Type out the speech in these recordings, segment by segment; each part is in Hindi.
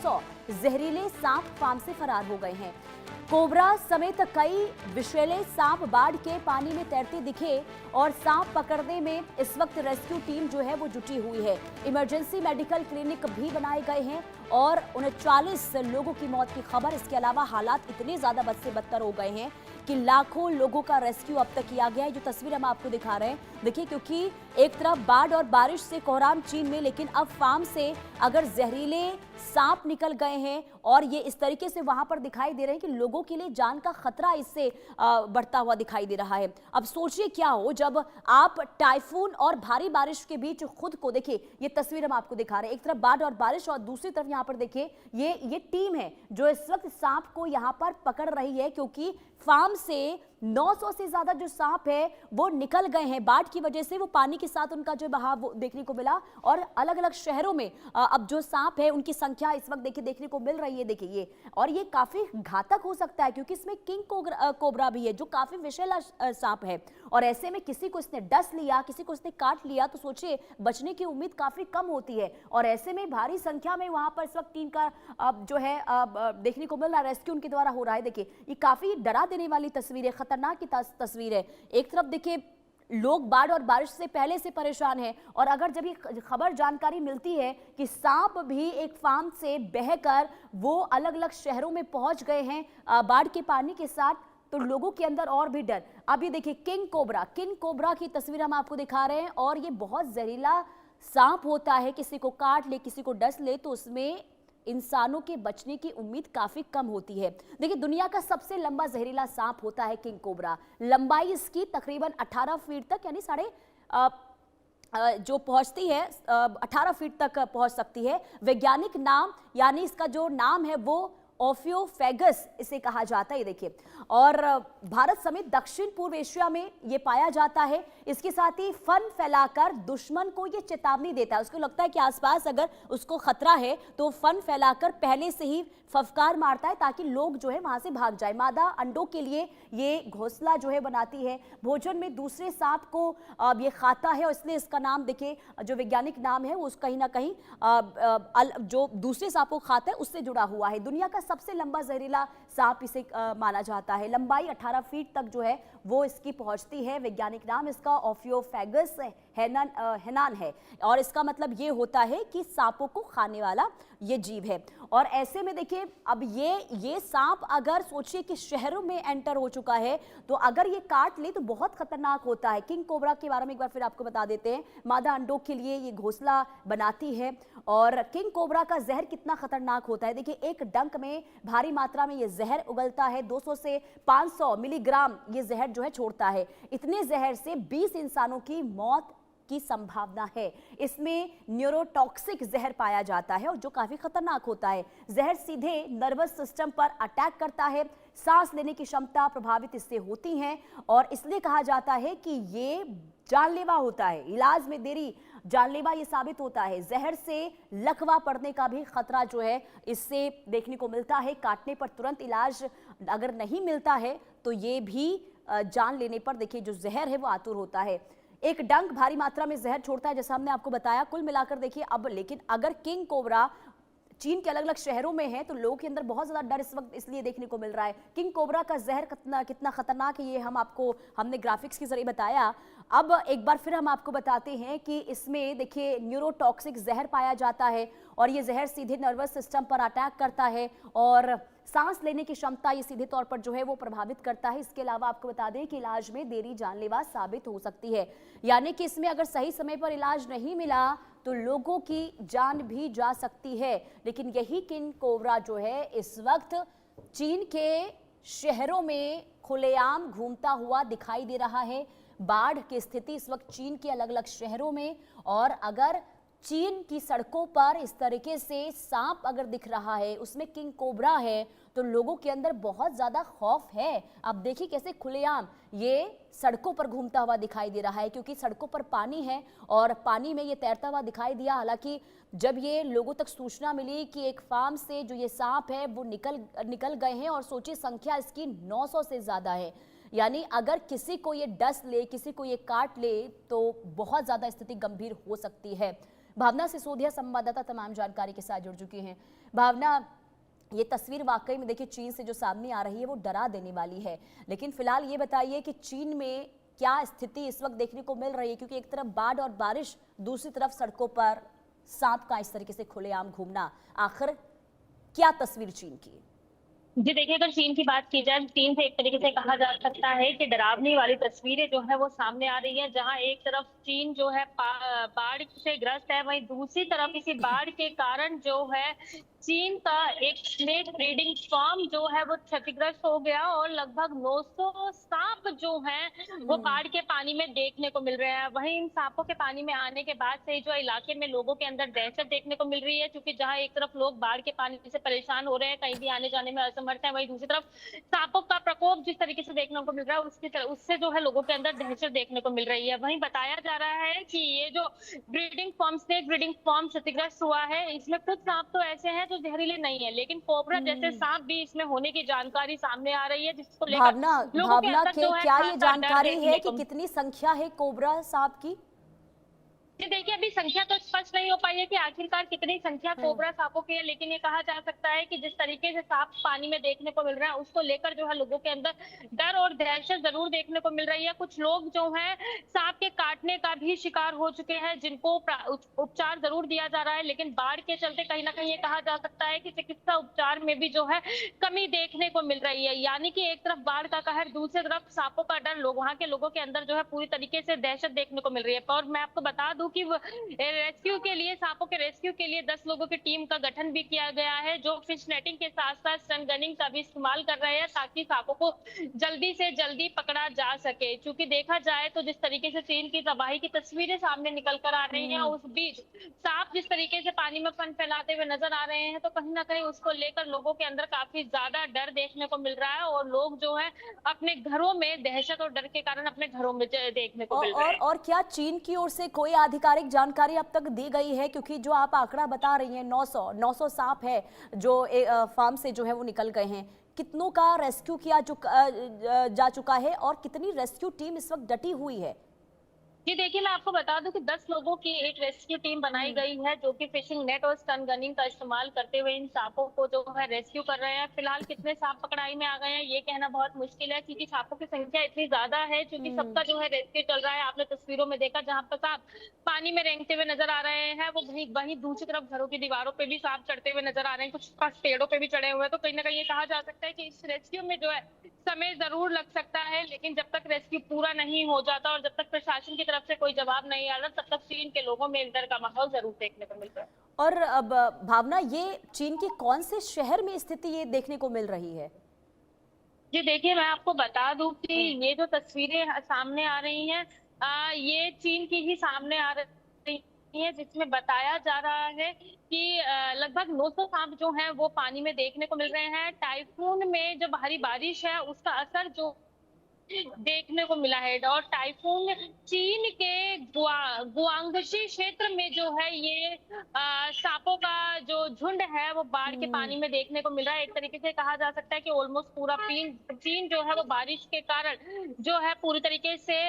जहरीले सांप फार्म से फरार हो गए हैं। कोबरा समेत कई विषैले सांप बाढ़ के पानी में तैरते दिखे और सांप पकड़ने में इस वक्त रेस्क्यू टीम जो है वो जुटी हुई है। इमरजेंसी मेडिकल क्लिनिक भी बनाए गए हैं और 39 लोगों की मौत की खबर। इसके अलावा हालात इतने ज्यादा बद से बदतर हो गए हैं कि लाखों लोगों का रेस्क्यू अब तक किया गया है। जो तस्वीर हम आपको दिखा रहे हैं देखिए, क्योंकि एक तरफ बाढ़ और बारिश से कोहराम चीन में, लेकिन अब फार्म से अगर जहरीले सांप निकल गए हैं और ये इस तरीके से वहां पर दिखाई दे रहे हैं कि लोगों के लिए जान का खतरा इससे बढ़ता हुआ दिखाई दे रहा है। अब सोचिए क्या हो जब आप टाइफून और भारी बारिश के बीच खुद को देखिए, ये तस्वीर हम आपको दिखा रहे हैं, एक तरफ बाढ़ और बारिश और दूसरी तरफ यहाँ पर देखिए ये टीम है जो इस वक्त सांप को यहाँ पर पकड़ रही है, क्योंकि फार्म से 900 से ज्यादा जो सांप है वो निकल गए हैं। बाढ़ की वजह से वो पानी के साथ उनका जो बहाव देखने को मिला और अलग अलग शहरों में अब जो सांप है उनकी संख्या इस वक्त देखिए देखने को मिल रही है। देखिए ये, और ये काफी घातक हो सकता है क्योंकि इसमें किंग कोबरा भी है जो काफी विषैला सांप है, और ऐसे में किसी को इसने डस लिया, किसी को इसने काट लिया तो सोचिए बचने की उम्मीद काफी कम होती है। और ऐसे में भारी संख्या में वहां पर इस वक्त टीम का जो है देखने को मिल रहा है, रेस्क्यू उनके द्वारा हो रहा है। देखिए ये काफी डरा देने वाली तस्वीर है, खतरनाक की तस्वीर है। एक तरफ देखिए लोग बाढ़ और बारिश से पहले से परेशान हैं, और अगर जब ये खबर जानकारी मिलती है कि सांप भी एक फार्म से बहकर वो अलग अलग शहरों में पहुंच गए हैं बाढ़ के पानी के साथ, तो लोगों के अंदर और भी डर। अब ये देखिए किंग कोबरा की तस्वीर हम आपको दिखा रहे हैं, और ये बहुत जहरीला सांप होता है, किसी को काट ले, किसी को डस ले तो उसमें इंसानों के बचने की उम्मीद काफी कम होती है। देखिए दुनिया का सबसे लंबा जहरीला सांप होता है किंग कोबरा। लंबाई इसकी तकरीबन 18 फीट तक, यानी जो पहुंचती है 18 फीट तक पहुंच सकती है। वैज्ञानिक नाम यानी इसका जो नाम है वो ओफियोफेगस इसे कहा जाता है। देखिए, और भारत समेत दक्षिण पूर्व एशिया में ये पाया जाता है। इसके साथ ही फन फैलाकर दुश्मन को ये चेतावनी देता है। उसको लगता है कि आसपास अगर उसको खतरा है तो फन फैलाकर पहले से ही फफकार मारता है ताकि लोग जो है वहां से भाग जाए। मादा अंडों के लिए ये घोंसला जो है बनाती है, भोजन में दूसरे सांप को ये खाता है, और इसलिए इसका नाम देखिए जो वैज्ञानिक नाम है वो कहीं ना कहीं जो दूसरे सांप को खाता है उससे जुड़ा हुआ है। दुनिया का सबसे लंबा जहरीला सांप इसे माना जाता है। लंबाई 18 फीट तक जो है वो इसकी पहुंचती है। वैज्ञानिक नाम इसका ओफियोफेगस हेनान है, और इसका मतलब ये होता है कि सांपों को खाने वाला ये जीव है। और ऐसे में देखिए अब ये सांप अगर सोचिए कि शहरों में एंटर हो चुका है तो अगर ये काट ले तो बहुत खतरनाक होता है। किंग कोबरा के बारे में एक बार फिर आपको बता देते हैं। मादा अंडों के लिए ये घोंसला बनाती है, और किंग कोबरा का जहर कितना खतरनाक होता है देखिए, एक डंक में भारी मात्रा में ये जहर उगलता है। 200 से 500 मिलीग्राम ये जहर जो है छोड़ता है। इतने जहर से 20 इंसानों की मौत की संभावना है। इसमें न्यूरोटॉक्सिक जहर पाया जाता है और जो काफी खतरनाक होता है। जहर सीधे नर्वस सिस्टम पर अटैक करता है, सांस लेने की क्षमता प्रभावित इससे होती है, और इसलिए कहा जाता है कि ये जानलेवा होता है। इलाज में देरी जानलेवा ये साबित होता है। जहर से लकवा पड़ने का भी खतरा जो है इससे देखने को मिलता है। काटने पर तुरंत इलाज अगर नहीं मिलता है तो ये भी जान लेने पर देखिए जो जहर है वो आतुर होता है। एक डंक भारी मात्रा में जहर छोड़ता है, जैसा हमने आपको बताया। कुल मिलाकर देखिए अब, लेकिन अगर किंग कोबरा चीन के अलग अलग शहरों में है तो लोगों के अंदर बहुत ज्यादा डर इस वक्त इसलिए देखने को मिल रहा है। किंग कोबरा का जहर कितना खतरनाक है ये हमने ग्राफिक्स के जरिए बताया। अब एक बार फिर हम आपको बताते हैं कि इसमें देखिए न्यूरोटॉक्सिक जहर पाया जाता है, और ये जहर सीधे नर्वस सिस्टम पर अटैक करता है और सांस लेने की क्षमता ये सीधे तौर पर जो है वो प्रभावित करता है। इसके अलावा आपको बता दें कि इलाज में देरी जानलेवा साबित हो सकती है, यानी कि इसमें अगर सही समय पर इलाज नहीं मिला तो लोगों की जान भी जा सकती है। लेकिन यही किंग कोबरा जो है इस वक्त चीन के शहरों में खुलेआम घूमता हुआ दिखाई दे रहा है। बाढ़ की स्थिति इस वक्त चीन के अलग अलग शहरों में, और अगर चीन की सड़कों पर इस तरीके से सांप अगर दिख रहा है, उसमें किंग कोबरा है, तो लोगों के अंदर बहुत ज्यादा खौफ है। अब देखिए कैसे खुलेआम ये सड़कों पर घूमता हुआ दिखाई दे रहा है, क्योंकि सड़कों पर पानी है और पानी में ये तैरता हुआ दिखाई दिया। हालांकि जब ये लोगों तक सूचना मिली कि एक फार्म से जो ये सांप है वो निकल गए हैं, और सोचिए संख्या इसकी 900 से ज्यादा है, यानी अगर किसी को ये डस ले, किसी को ये काट ले तो बहुत ज्यादा स्थिति गंभीर हो सकती है। भावना सिसोदिया संवाददाता तमाम जानकारी के साथ जुड़ चुकी हैं। भावना, ये तस्वीर वाकई में देखिए चीन से जो सामने आ रही है वो डरा देने वाली है, लेकिन फिलहाल ये बताइए कि चीन में क्या स्थिति इस वक्त देखने को मिल रही है, क्योंकि एक तरफ बाढ़ और बारिश, दूसरी तरफ सड़कों पर सांप का इस तरीके से खुलेआम घूमना, आखिर क्या तस्वीर चीन की? जी देखिए, अगर चीन की बात की जाए, चीन से एक तरीके से कहा जा सकता है कि डरावनी वाली तस्वीरें जो है वो सामने आ रही है, जहां एक तरफ चीन जो है बाढ़ से ग्रस्त है, वहीं दूसरी तरफ इसी बाढ़ के कारण जो है चीन का एक स्नेक ब्रीडिंग फार्म जो है वो क्षतिग्रस्त हो गया और लगभग 900 सांप जो हैं वो बाढ़ के पानी में देखने को मिल रहे हैं। वहीं इन सांपों के पानी में आने के बाद से जो इलाके में लोगों के अंदर दहशत देखने को मिल रही है, क्योंकि जहां एक तरफ लोग बाढ़ के पानी से परेशान हो रहे हैं, कहीं भी आने जाने में असमर्थ है, वहीं दूसरी तरफ सांपों का प्रकोप जिस तरीके से देखने को मिल रहा है उससे जो है लोगों के अंदर दहशत देखने को मिल रही है। वहीं बताया जा रहा है कि ये जो स्नेक ब्रीडिंग फॉर्म क्षतिग्रस्त हुआ है, इसमें कुछ सांप तो ऐसे हैं जो जहरीले नहीं है, लेकिन कोबरा जैसे सांप भी इसमें होने की जानकारी सामने आ रही है, जिसको लेकर भावना, लोगों के भावना अंदर के जो है क्या ये खासा डर जानकारी है देखने कि को। कितनी संख्या है कोबरा सांप की? जी देखिए, अभी संख्या तो स्पष्ट नहीं हो पाई है कि आखिरकार कितनी संख्या कोबरा सांपों की है, लेकिन ये कहा जा सकता है कि जिस तरीके से सांप पानी में देखने को मिल रहा है, उसको लेकर जो है लोगों के अंदर डर और दहशत जरूर देखने को मिल रही है। कुछ लोग जो है सांप के काटने का भी शिकार हो चुके हैं, जिनको उपचार जरूर दिया जा रहा है, लेकिन बाढ़ के चलते कहीं ना कहीं ये कहा जा सकता है कि चिकित्सा उपचार में भी जो है कमी देखने को मिल रही है। यानी कि एक तरफ बाढ़ का कहर, दूसरी तरफ सांपों का डर, लोग वहां के लोगों के अंदर जो है पूरी तरीके से दहशत देखने को मिल रही है। और मैं आपको बता दूं कि रेस्क्यू के लिए, सांपों के रेस्क्यू के लिए 10 लोगों की टीम का गठन भी किया गया है, जो फिश नेटिंग के साथ साथ स्टन गनिंग का भी इस्तेमाल कर रहे हैं, ताकि सांपों को जल्दी से जल्दी पकड़ा जा सके। क्योंकि देखा जाए तो जिस तरीके से चीन की तबाही की तस्वीरें सामने निकल कर आ रही हैं, उस बीच सांप जिस तरीके से पानी में फन फैलाते हुए नजर आ रहे हैं, तो कहीं ना कहीं उसको लेकर लोगों के अंदर काफी ज्यादा डर देखने को मिल रहा है और लोग जो है अपने घरों में दहशत और डर के कारण अपने घरों में देखने को मिल रहे हैं। और क्या चीन की ओर से कोई आधिकारिक जानकारी अब तक दी गई है? क्योंकि जो आप आंकड़ा बता रही हैं 900 सांप है जो फार्म से जो है वो निकल गए हैं, कितनों का रेस्क्यू किया जा चुका है और कितनी रेस्क्यू टीम इस वक्त डटी हुई है? जी देखिए, मैं आपको बता दूं कि 10 लोगों की एक रेस्क्यू टीम बनाई गई है, जो कि फिशिंग नेट और स्टन गनिंग का इस्तेमाल करते हुए इन सांपों को जो है रेस्क्यू कर रहे हैं। फिलहाल कितने सांप पकड़ाई में आ गए हैं ये कहना बहुत मुश्किल है, क्योंकि सांपों की संख्या इतनी ज्यादा है, क्योंकि सबका जो है रेस्क्यू चल रहा है। आपने तस्वीरों में देखा जहां पर सांप पानी में रेंगते हुए नजर आ रहे हैं, वो वहीं दूसरी तरफ घरों की दीवारों पे भी सांप चढ़ते हुए नजर आ रहे हैं, कुछ पेड़ों पे भी चढ़े हुए हैं। तो कहीं ना कहीं ये कहा जा सकता है कि इस रेस्क्यू में जो है समय जरूर लग सकता है, लेकिन जब तक रेस्क्यू पूरा नहीं हो जाता और जब तक प्रशासन की तरफ से कोई जवाब नहीं आ रहा, तब तक चीन के लोगों में डर का माहौल जरूर देखने को मिलता है। और अब भावना, ये चीन के कौन से शहर में स्थिति ये देखने को मिल रही है? जी देखिए, मैं आपको बता दूं कि ये जो तस्वीरें सामने आ रही हैं, ये चीन की ही सामने आ रही है, जिसमें बताया जा रहा है कि लगभग 900 सांप जो हैं वो पानी में देखने को मिल रहे हैं। टाइफून में जो भारी बारिश है उसका असर जो देखने को मिला है, और टाइफून चीन के गुआंगशी क्षेत्र में जो है ये सांपों का जो झुंड है वो बाढ़ के पानी में देखने को मिल रहा है। एक तरीके से कहा जा सकता है कि ऑलमोस्ट पूरा चीन जो है वो बारिश के कारण जो है पूरी तरीके से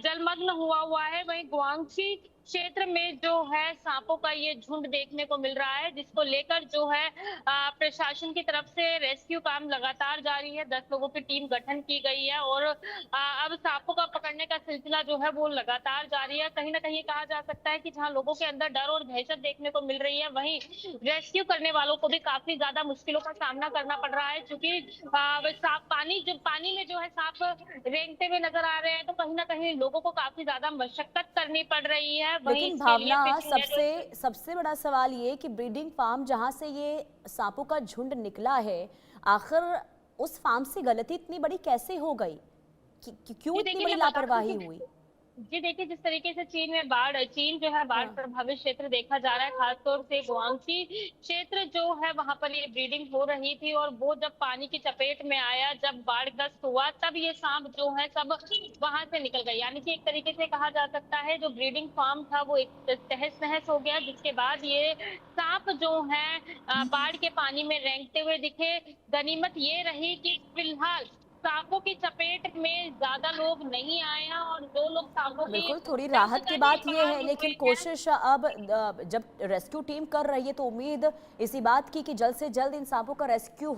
जलमग्न हुआ है। वहीं गुआंगशी क्षेत्र में जो है सांपों का ये झुंड देखने को मिल रहा है, जिसको लेकर जो है प्रशासन की तरफ से रेस्क्यू काम लगातार जारी है। 10 लोगों की टीम गठन की गई है और अब सांपों का पकड़ने का सिलसिला जो है वो लगातार जारी है। कहीं ना कहीं कहा जा सकता है कि जहां लोगों के अंदर डर और दहशत देखने को मिल रही है, वहीं रेस्क्यू करने वालों को भी काफी ज्यादा मुश्किलों का सामना करना पड़ रहा है, क्योंकि पानी में जो है सांप रेंगते हुए नजर आ रहे हैं, तो कहीं ना कहीं लोगों को काफी ज्यादा मशक्कत करनी पड़ रही है। लेकिन भावना, सबसे बड़ा सवाल ये कि ब्रीडिंग फार्म जहां से ये सांपों का झुंड निकला है, आखिर उस फार्म से गलती इतनी बड़ी कैसे हो गई? क्यों इतनी बड़ी लापरवाही हुई? जी देखिए, जिस तरीके से चीन जो है बाढ़ प्रभावित क्षेत्र देखा जा रहा है, खासतौर से गुआंगशी क्षेत्र जो है वहां पर ये ब्रीडिंग हो रही थी, और वो जब पानी की चपेट में आया, जब बाढ़ग्रस्त हुआ, तब ये सांप जो है सब वहां से निकल गए। यानी कि एक तरीके से कहा जा सकता है जो ब्रीडिंग फार्म था वो एक तहस नहस हो गया, जिसके बाद ये सांप जो है बाढ़ के पानी में रेंगते हुए दिखे। गनीमत ये रही कि फिलहाल सांपों की चपेट में ज्यादा लोग नहीं आए हैं, और जो लोग सांपों की बिल्कुल, थोड़ी डंक राहत की का बात ही ये बाहर है, लेकिन निकले हैं। कोशिश अब जब रेस्क्यू टीम कर रही है तो उम्मीद इसी बात की कि जल्द से जल्द इन सांपों का रेस्क्यू हो।